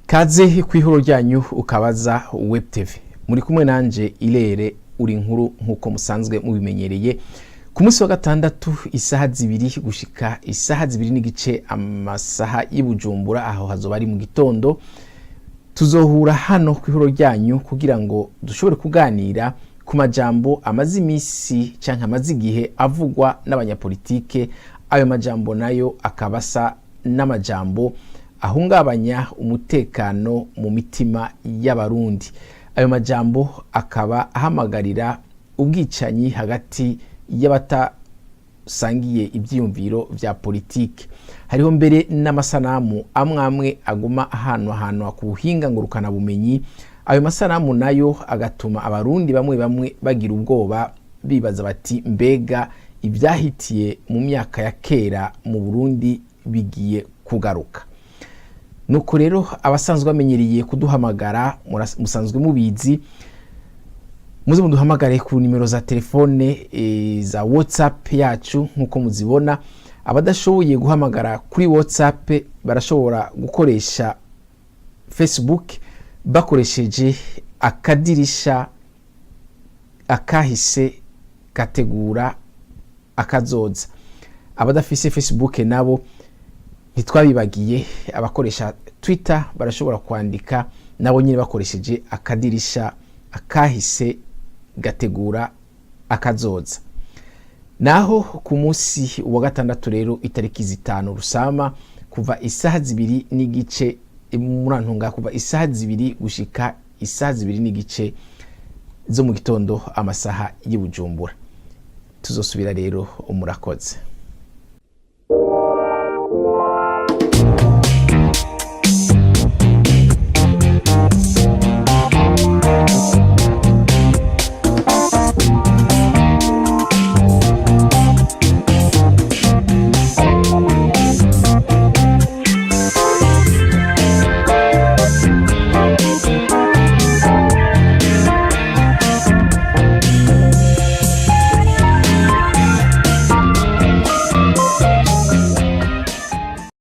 Kaze kwihoro ryanyu ukabaza Web TV. Muri kumwe nanje Irere uri nkuru nkuko musanzwe mubimenyereye. Ku munsi wa gatandatu isaha 2 gushika isaha 2 n'igice amasaha y'Ibujumbura aho hazoba ari mu gitondo. Tuzohura hano kwihoro ryanyu kugira ngo dushobore kuganira ku majambo amazi imisi canke amazi igihe avugwa n'abanyapolitike. Ayo majambo nayo akabasa n'amajambo ahungabanya umutekano mu mitima y'abarundi. Ayo majambo akaba ahamagarira ubwicanyi hagati y'abatasangiye ibyiyumviro vya politike. Hariho mbere n'amasanamu amwe aguma ahantu ku buhinga ngurukana bumenyi. Ayo masanamu nayo agatuma abarundi bamwe bagira ubwoba bibaza bati mbega ibyahitiye mu myaka ya kera mu Burundi bigiye kugaruka. Nuko rero abasanzwe bamenyereye kuduhamagara musanzwe mubizi, muze muduhamagare ku nimero za telefone za WhatsApp yacu nkuko muzibona. Abadashoboye guhamagara kuri WhatsApp barashobora gukoresha Facebook bakoresheje akadirisha akahise gategura akazoza. Abadafise Facebook nabo ntitwabibagiye, abakoresha Twitter barashobora kwandika nabo nyine bakoresheje akadirisha akahise gategura akazoza. Naho ku munsi wa gatandatu rero itariki 5 Rusama kuva isaha 2 n'igice murantunga kuva isaha 2 gushika isaha 2 n'igice zo mu gitondo amasaha y'Ibujumbura. Tuzosubira rero umurakoze.